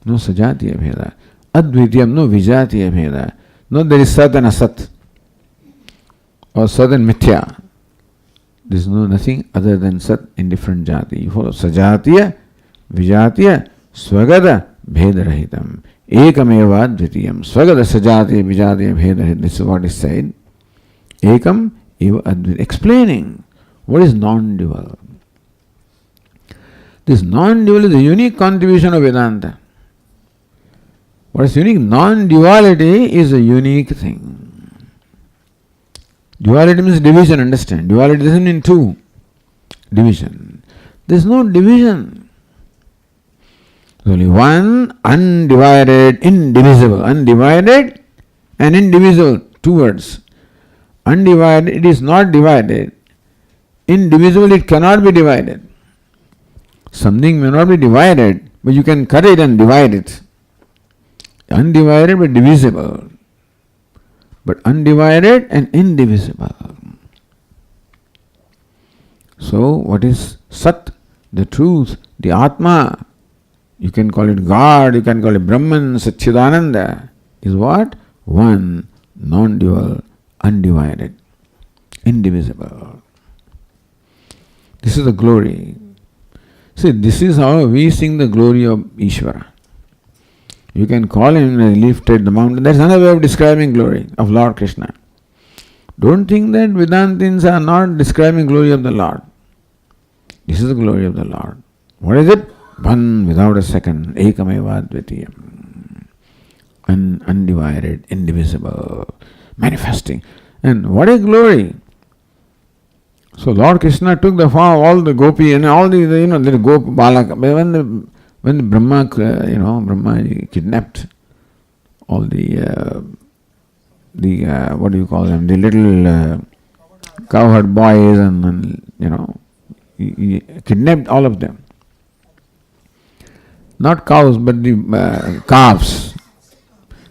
No sajatiya bheda. Advitiyam, no vijatiya bheda. No, there is Sat and Asat. Or Sat and Mithya. There is nothing other than Sat in different jati. You follow sajatiya, vijatiya, swagada, bhedarahitam. Ekam advitiyam. Swagada sajatiya, vijatiya, bhedarahitam. This is what is said. Ekam eva advitiyam. Explaining what is non-dual. This non-dual is a unique contribution of Vedanta. What is unique? Non-duality is a unique thing. Duality means division, understand? Duality doesn't mean two. Division. There is no division. There is only one, undivided, indivisible. Undivided and indivisible. Two words. Undivided, it is not divided. Indivisible, it cannot be divided. Something may not be divided, but you can cut it and divide it. Undivided but divisible. But undivided and indivisible. So, what is Sat? The truth, the Atma. You can call it God, you can call it Brahman, Satchidananda. Is what? One, non-dual, undivided, indivisible. This is the glory. See, this is how we sing the glory of Ishvara. You can call him lifted the mountain. That's another way of describing glory of Lord Krishna. Don't think that Vedantins are not describing glory of the Lord. This is the glory of the Lord. What is it? One without a second. Ekameva advitiyam. Undivided, indivisible, manifesting. And what is glory? So Lord Krishna took the form of all the gopi and all the gop balaka. When the Brahma, Brahma kidnapped all the what do you call them? The little cowherd boys and he kidnapped all of them. Not cows, but the calves.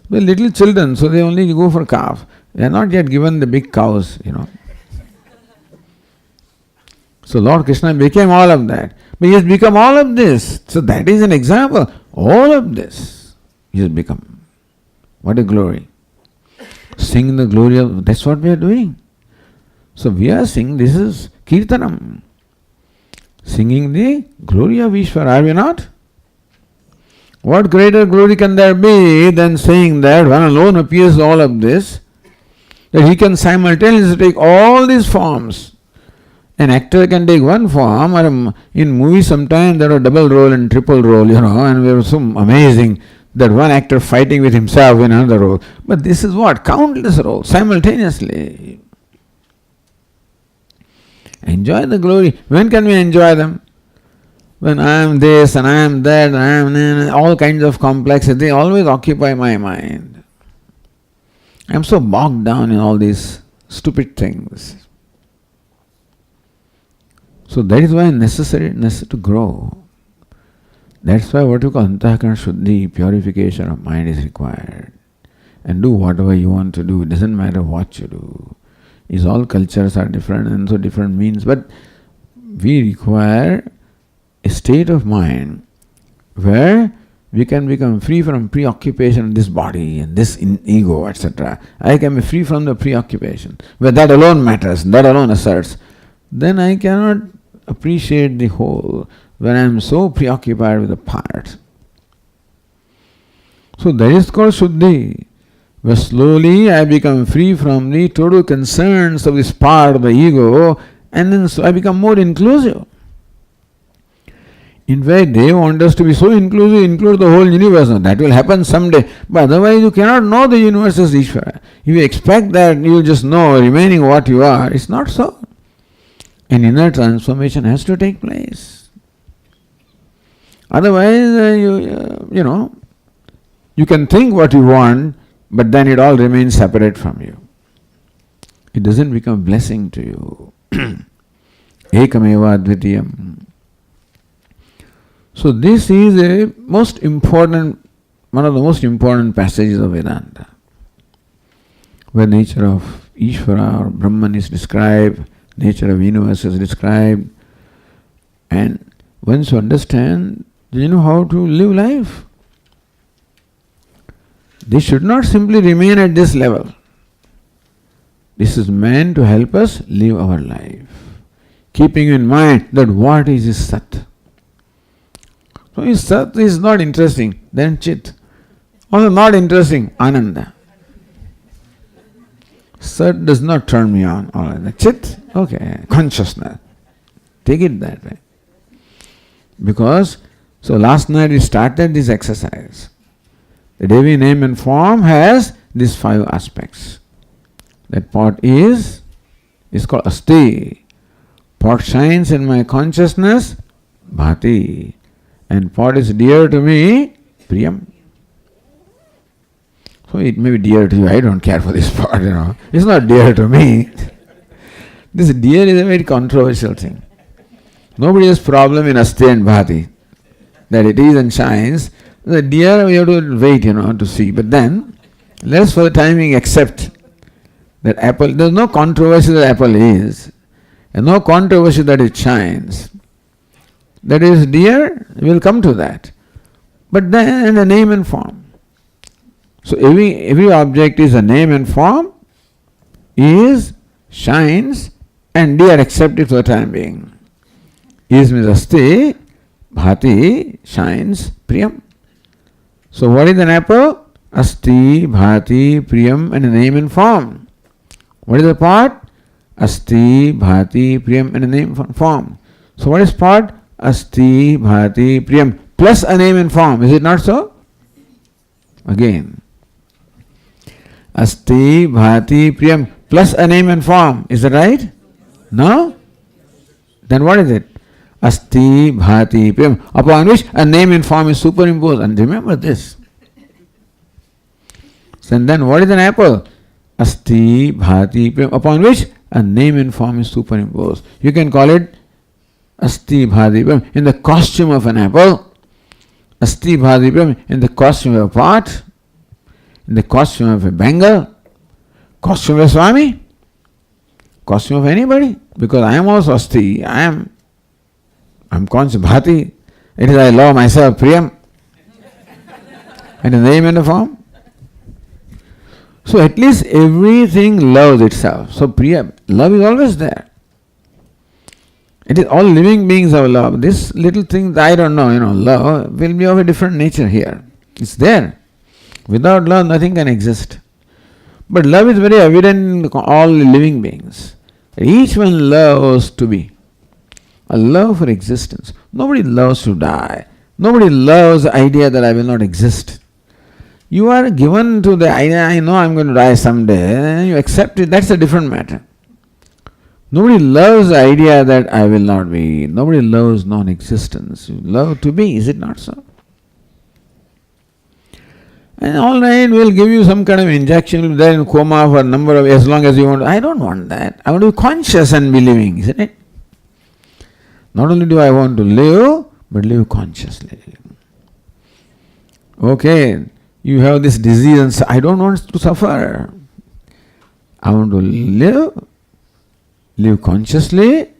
The little children, so they only go for calf. They are not yet given the big cows, So Lord Krishna became all of that. But he has become all of this. So that is an example. All of this he has become. What a glory. Sing the glory of, that's what we are doing. So we are singing, this is Kirtanam. Singing the glory of Ishvara, are we not? What greater glory can there be than saying that one alone appears all of this, that he can simultaneously take all these forms. An actor can take one form, or in movies sometimes there are double role and triple role, and we are so amazing that one actor fighting with himself in another role. But this is what? Countless roles simultaneously. Enjoy the glory. When can we enjoy them? When I am this and I am that and I am all kinds of complexity, they always occupy my mind. I am so bogged down in all these stupid things. So that is why necessary to grow. That's why what you call Antakarana Shuddhi, purification of mind is required. And do whatever you want to do. It doesn't matter what you do. Is all cultures are different and so different means. But we require a state of mind where we can become free from preoccupation of this body and this ego, etc. I can be free from the preoccupation. Where that alone matters, that alone asserts. Then I cannot appreciate the whole when I am so preoccupied with the part. So that is called Shuddhi, where slowly I become free from the total concerns of this part of the ego, and then so I become more inclusive. In fact, they want us to be so inclusive, include the whole universe. Now, that will happen someday. But otherwise, you cannot know the universe as Ishvara. If you expect that you will just know remaining what you are, it's not so. An inner transformation has to take place. Otherwise, you can think what you want, but then it all remains separate from you. It doesn't become a blessing to you. Ekameva advitiyam. So this is one of the most important passages of Vedanta, where nature of Ishvara or Brahman is described, nature of universe is described, and once you understand, you know how to live life. This should not simply remain at this level. This is meant to help us live our life, keeping in mind that what is this Sat. So if Sat is not interesting, then Chit. Also not interesting, Ananda. Sat does not turn me on. All right. Chit, okay, consciousness. Take it that way. Because, so last night we started this exercise. The Devi name and form has these 5 aspects. That pot is called Asti. Pot shines in my consciousness, Bhati. And pot is dear to me, Priyam. So it may be dear to you, I don't care for this pot, It's not dear to me. This dear is a very controversial thing. Nobody has problem in Asti and Bhati. That it is and shines. The dear we have to wait, to see. But then, let's for the time being accept that apple, there's no controversy that apple is, and no controversy that it shines. That is dear, we'll come to that. But then the name and form. So every object is a name and form, is, shines, and dear accepted for the time being. Is means Asti, Bhati, shines, Priyam. So what is an apple? Asti, Bhati, Priyam, and a name and form. What is the pot? Asti, Bhati, Priyam, and a name and form. So what is pot? Asti, Bhati, Priyam, plus a name and form. Is it not so? Again. Asti, Bhati, Priyam, plus a name and form. Is that right? No? Then what is it? Asti, Bhati, Priyam, upon which a name and form is superimposed. And remember this. And then what is an apple? Asti, Bhati, Priyam, upon which a name and form is superimposed. You can call it Asti, Bhati, Priyam in the costume of an apple. Asti, Bhati, Priyam in the costume of a pot. In the costume of a bangle. Costume of a Swami. Costume of anybody. Because I am also Asti. I am conscious, Bhati. It is I love myself, Priyam. And the name and the form. So at least everything loves itself. So Priyam, love is always there. It is all living beings have love. This little thing, I don't know, love will be of a different nature here. It's there. Without love, nothing can exist. But love is very evident in all living beings. Each one loves to be. A love for existence. Nobody loves to die. Nobody loves the idea that I will not exist. You are given to the idea, I know I'm going to die someday, and you accept it, that's a different matter. Nobody loves the idea that I will not be. Nobody loves non-existence. You love to be, is it not so? And all right, we'll give you some kind of injection, you'll be there in coma for a number of, as long as you want. I don't want that. I want to be conscious and be living, isn't it? Not only do I want to live, but live consciously. Okay, you have this disease and say, I don't want to suffer. I want to live consciously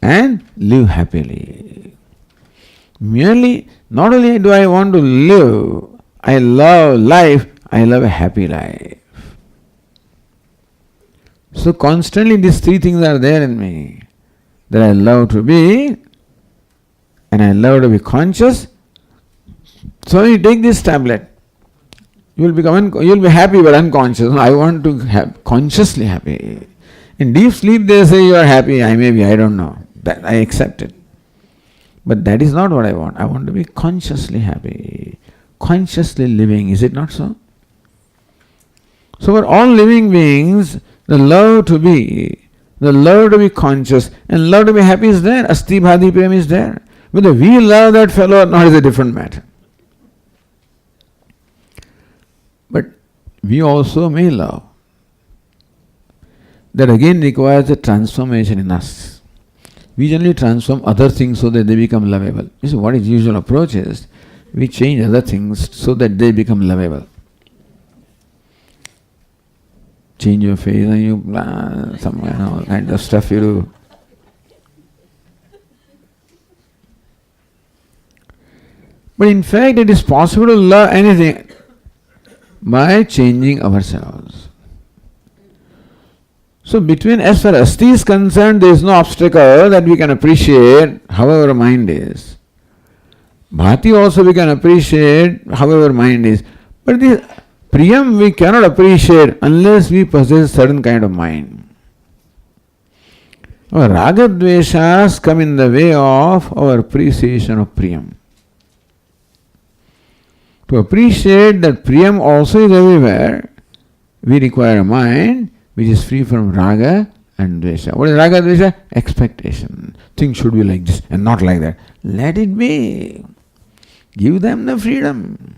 and live happily. Merely, not only do I want to live, I love life, I love a happy life. So constantly these 3 things are there in me. That I love to be, and I love to be conscious. So you take this tablet. You'll be happy but unconscious. I want to have consciously happy. In deep sleep they say you are happy. I may be, I don't know. That I accept it. But that is not what I want. I want to be consciously happy, consciously living. Is it not so? So for all living beings, the love to be conscious and love to be happy is there. Asti bhadi prem is there. Whether we love that fellow or not is a different matter. But we also may love. That again requires a transformation in us. We generally transform other things so that they become lovable. You see, what is usual approach is, we change other things so that they become lovable. Change your face and you all kind of stuff you do. But in fact, it is possible to love anything by changing ourselves. So as far as Asti is concerned, there is no obstacle that we can appreciate however mind is. Bhati also we can appreciate however mind is. But the Priyam we cannot appreciate unless we possess certain kind of mind. Our Raga Dveshas come in the way of our appreciation of Priyam. To appreciate that Priyam also is everywhere, we require a mind which is free from Raga and Dvesha. What is Raga Dvesha? Expectation. Things should be like this and not like that. Let it be. Give them the freedom.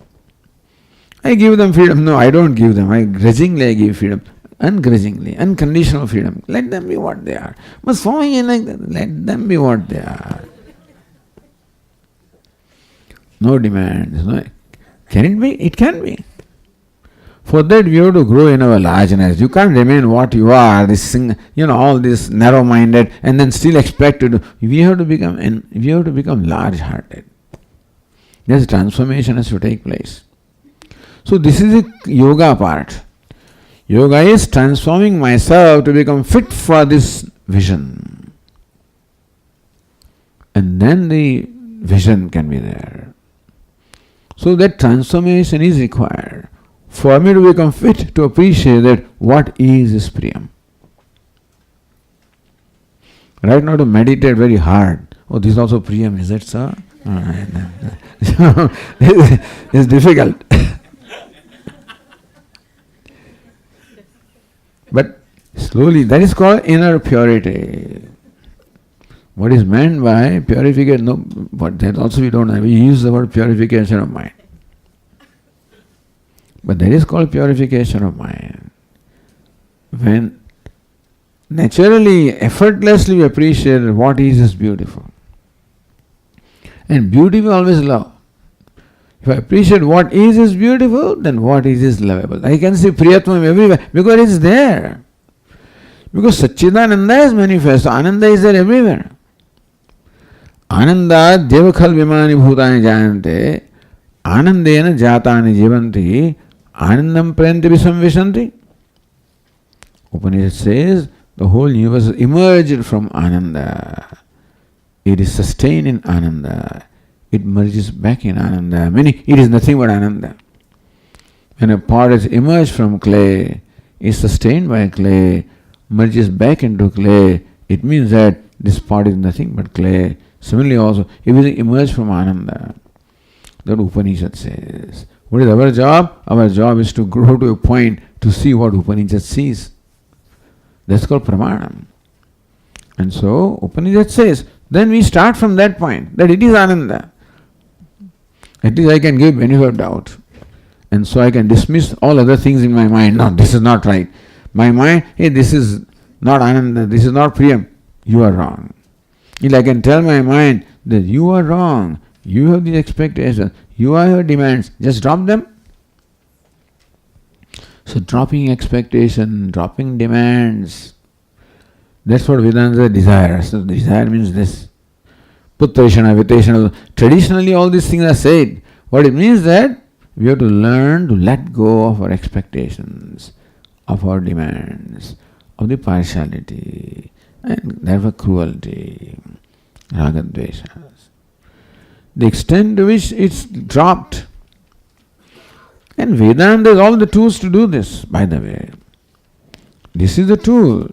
I give them freedom. No, I don't give them. I give freedom. Ungrudgingly, unconditional freedom. Let them be what they are. But Swami is like that. Let them be what they are. No demands. No. Can it be? It can be. For that we have to grow in our largeness. You can't remain what you are, all this narrow-minded, and then still expect to do. We have to become large-hearted. This transformation has to take place. So this is the yoga part. Yoga is transforming myself to become fit for this vision. And then the vision can be there. So that transformation is required for me to become fit to appreciate that what is Priyam. Right now to meditate very hard. Oh, this is also Priyam, is that so? It's difficult. But slowly, that is called inner purity. What is meant by purification? No, but that also we don't know. We use the word purification of mind. But that is called purification of mind. When naturally, effortlessly we appreciate what is beautiful. And beauty we always love. If I appreciate what is beautiful, then what is lovable. I can see Priyatmam everywhere because it is there. Because Satchidananda is manifest, Ananda is there everywhere. Ananda devakhal vimani bhutani jayante, Anandena jatani jivanti, Anandam prayanti visamvishanti. Upanishad says the whole universe emerged from Ananda. It is sustained in Ananda. It merges back in Ananda. Meaning, it is nothing but Ananda. When a pot is emerged from clay, is sustained by clay, merges back into clay, it means that this pot is nothing but clay. Similarly also, everything emerged from Ananda. That Upanishad says. What is our job? Our job is to grow to a point to see what Upanishad sees. That's called Pramanam. And so, Upanishad says, then we start from that point, that it is Ananda. At least I can give benefit of doubt. And so I can dismiss all other things in my mind. No, this is not right. My mind, hey, this is not Ananda, this is not Priyam. You are wrong. If I can tell my mind that you are wrong, you have these expectations, you have your demands, just drop them. So dropping expectation, dropping demands, that's what Vedanta desires. So desire means this. Puttarishana, Viteshana. Traditionally all these things are said. What it means that we have to learn to let go of our expectations, of our demands, of the partiality, and therefore cruelty, ragadveshas. The extent to which it's dropped. And Vedanta has all the tools to do this, by the way. This is the tool.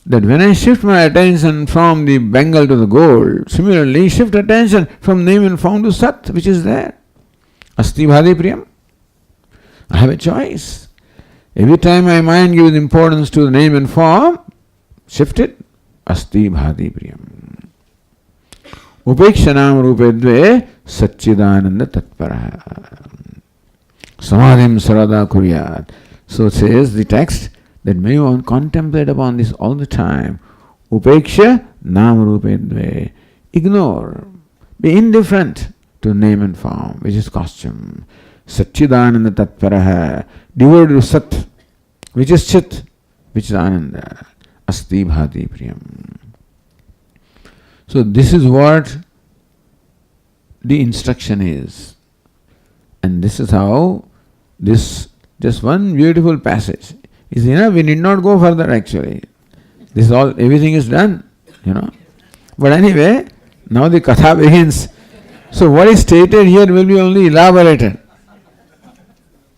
that when I shift my attention from the Bengal to the gold, similarly shift attention from name and form to Sat, which is there. Asti Bhadi Priyam. I have a choice. Every time my mind gives importance to the name and form, shift it. Asti Bhadi Priyam. Upekshanam rupe dve Satchidananda Tatpara. Samadhim Sarada Kuryat. So says the text that may one contemplate upon this all the time. Upeksha nam rupe dve. Ignore. Be indifferent to name and form, which is costume. Satchidananda Tatparaha. Devoted to Sat, which is Chit, which is Ananda. Asti Bhati Priyam. So this is what the instruction is. And this is how this, just one beautiful passage is enough. We need not go further actually. This is all, everything is done, But anyway, now the katha begins. So what is stated here will be only elaborated.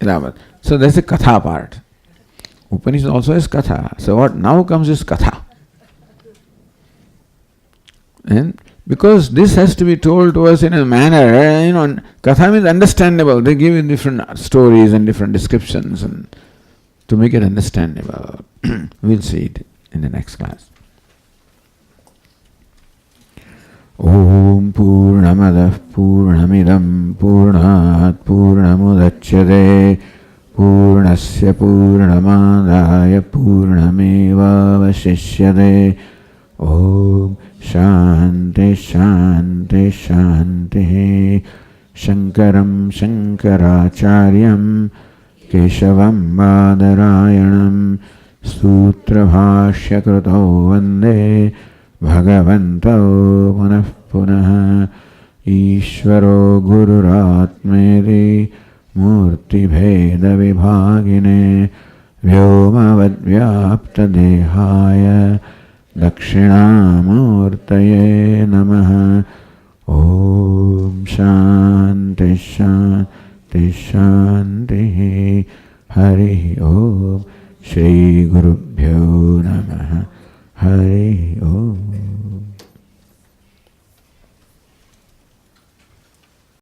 So that's the katha part. Upanishad also is katha. So what now comes is katha. And because this has to be told to us in a manner, katha means understandable. They give you different stories and different descriptions and to make it understandable. We'll see it in the next class. Om Purnamadah Purnamidam Purnat Purnamudachyate Purnasya Purnamadaya Purnameva Vasishyate. Om Shanti Shanti Shanti. Shankaram Shankaracharyam Keshavam Badarayanam Sutra Bhashya Kruto Vande Bhagavanto Punah Punah. Ishvaro Gururatmeri Murti Bheda Vibhagine Vyomavad Vyapta Dehaya Dakshinamurtaye Namaha. Om Shanti Shanti Shanti. Hari Om. Shri Gurubhyo